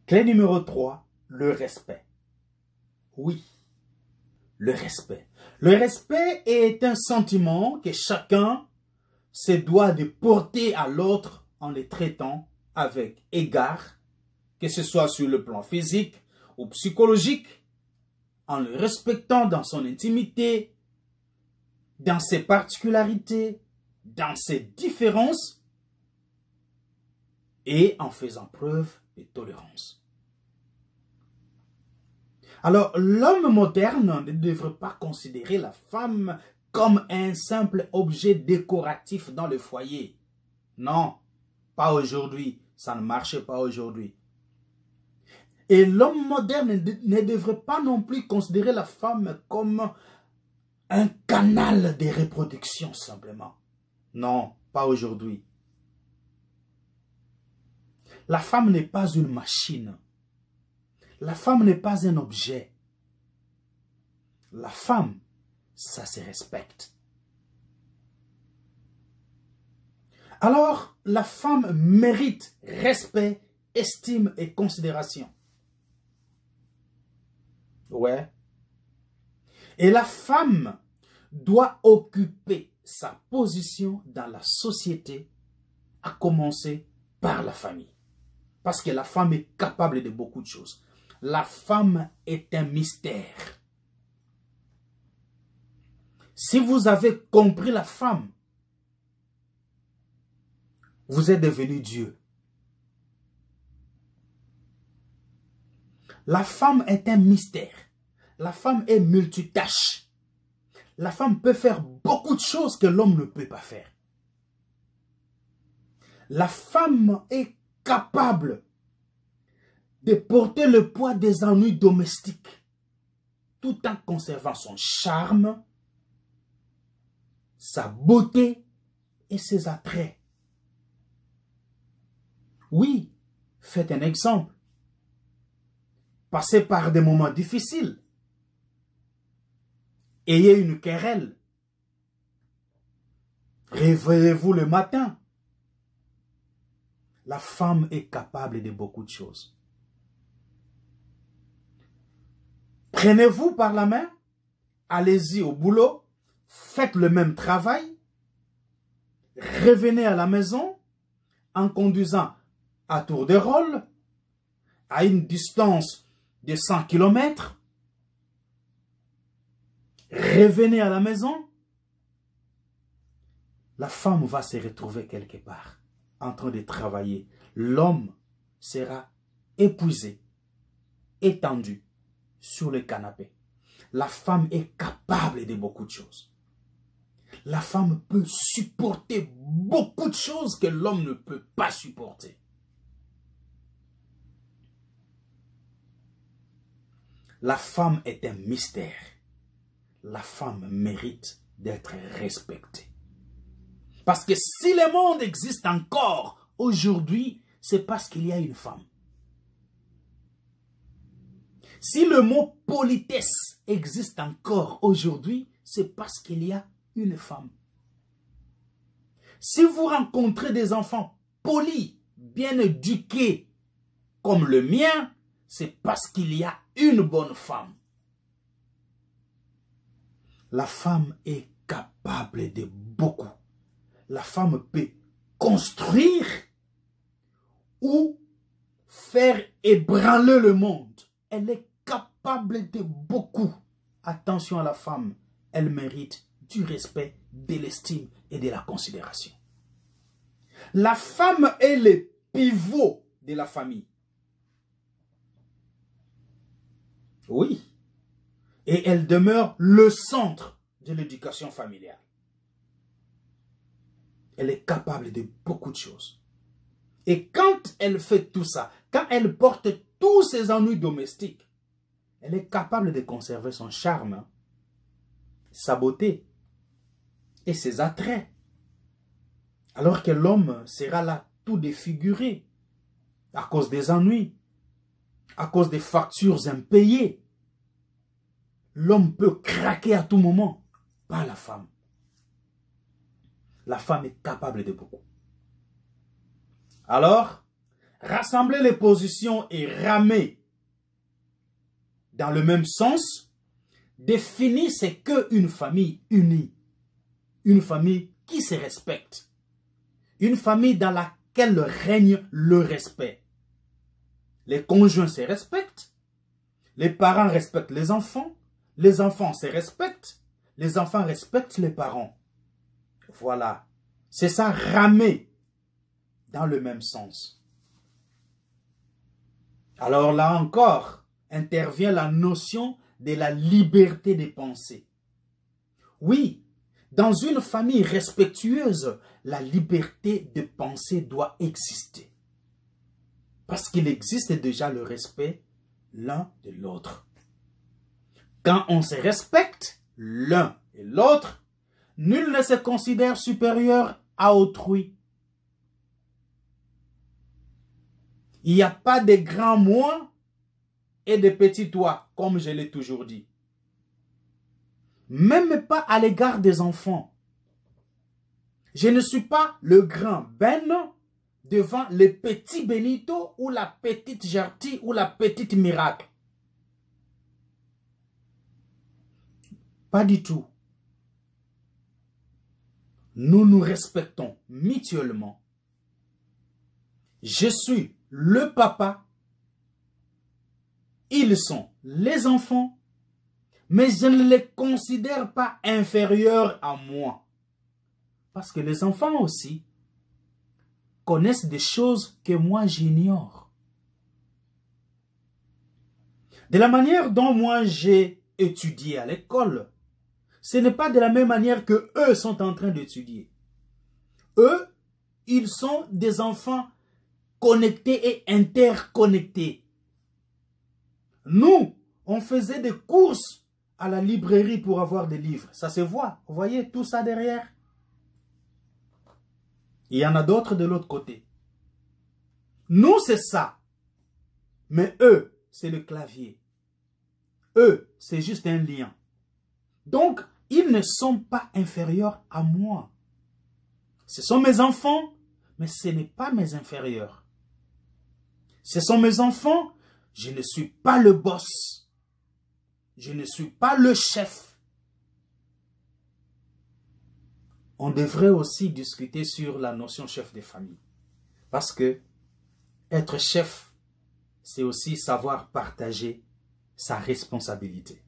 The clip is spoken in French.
Clé numéro 3, le respect. Oui, le respect. Le respect est un sentiment que chacun se doit de porter à l'autre en les traitant avec égard, que ce soit sur le plan physique ou psychologique, en le respectant dans son intimité, dans ses particularités, dans ses différences et en faisant preuve de tolérance. Alors, l'homme moderne ne devrait pas considérer la femme comme un simple objet décoratif dans le foyer. Non, pas aujourd'hui. Ça ne marche pas aujourd'hui. Et l'homme moderne ne devrait pas non plus considérer la femme comme un canal de reproduction simplement. Non, pas aujourd'hui. La femme n'est pas une machine. La femme n'est pas un objet. La femme, ça se respecte. Alors, la femme mérite respect, estime et considération. Ouais. Et la femme doit occuper sa position dans la société, à commencer par la famille. Parce que la femme est capable de beaucoup de choses. La femme est un mystère. Si vous avez compris la femme, vous êtes devenu Dieu. La femme est un mystère. La femme est multitâche. La femme peut faire beaucoup de choses que l'homme ne peut pas faire. La femme est capable de porter le poids des ennuis domestiques tout en conservant son charme, sa beauté et ses attraits. Oui, faites un exemple. Passez par des moments difficiles. Ayez une querelle. Réveillez-vous le matin. La femme est capable de beaucoup de choses. Prenez-vous par la main, allez-y au boulot, faites le même travail, revenez à la maison en conduisant à tour de rôle, à une distance de 100 km, revenez à la maison, la femme va se retrouver quelque part en train de travailler. L'homme sera épuisé, étendu sur le canapé. La femme est capable de beaucoup de choses. La femme peut supporter beaucoup de choses que l'homme ne peut pas supporter. La femme est un mystère. La femme mérite d'être respectée. Parce que si le monde existe encore aujourd'hui, c'est parce qu'il y a une femme. Si le mot politesse existe encore aujourd'hui, c'est parce qu'il y a une femme. Si vous rencontrez des enfants polis, bien éduqués, comme le mien, c'est parce qu'il y a une bonne femme. La femme est capable de beaucoup. La femme peut construire ou faire ébranler le monde. Elle est capable de beaucoup. Attention à la femme, elle mérite du respect, de l'estime et de la considération. La femme est le pivot de la famille. Oui. Et elle demeure le centre de l'éducation familiale. Elle est capable de beaucoup de choses. Et quand elle fait tout ça, quand elle porte tous ses ennuis domestiques, elle est capable de conserver son charme, sa beauté et ses attraits. Alors que l'homme sera là tout défiguré à cause des ennuis, à cause des factures impayées. L'homme peut craquer à tout moment, pas la femme. La femme est capable de beaucoup. Alors, rassembler les positions et ramer dans le même sens définit ce qu'est une famille unie. Une famille qui se respecte. Une famille dans laquelle règne le respect. Les conjoints se respectent. Les parents respectent les enfants se respectent. Les enfants respectent les parents. Voilà. C'est ça, ramer dans le même sens. Alors là encore, intervient la notion de la liberté des pensées. Oui, dans une famille respectueuse, la liberté de penser doit exister. Parce qu'il existe déjà le respect l'un de l'autre. Quand on se respecte l'un et l'autre, nul ne se considère supérieur à autrui. Il n'y a pas de grands moi et de petits toi, comme je l'ai toujours dit. Même pas à l'égard des enfants. Je ne suis pas le grand Ben devant le petit Benito ou la petite Gertie ou la petite Miracle. Pas du tout. Nous nous respectons mutuellement. Je suis le papa. Ils sont les enfants. Mais je ne les considère pas inférieurs à moi. Parce que les enfants aussi connaissent des choses que moi j'ignore. De la manière dont moi j'ai étudié à l'école, ce n'est pas de la même manière que eux sont en train d'étudier. Eux, ils sont des enfants connectés et interconnectés. Nous, on faisait des courses à la librairie pour avoir des livres. Ça se voit. Vous voyez tout ça derrière? Il y en a d'autres de l'autre côté. Nous, c'est ça. Mais eux, c'est le clavier. Eux, c'est juste un lien. Donc, ils ne sont pas inférieurs à moi. Ce sont mes enfants, mais ce n'est pas mes inférieurs. Ce sont mes enfants, je ne suis pas le boss. Je ne suis pas le chef. On devrait aussi discuter sur la notion chef de famille. Parce que être chef, c'est aussi savoir partager sa responsabilité.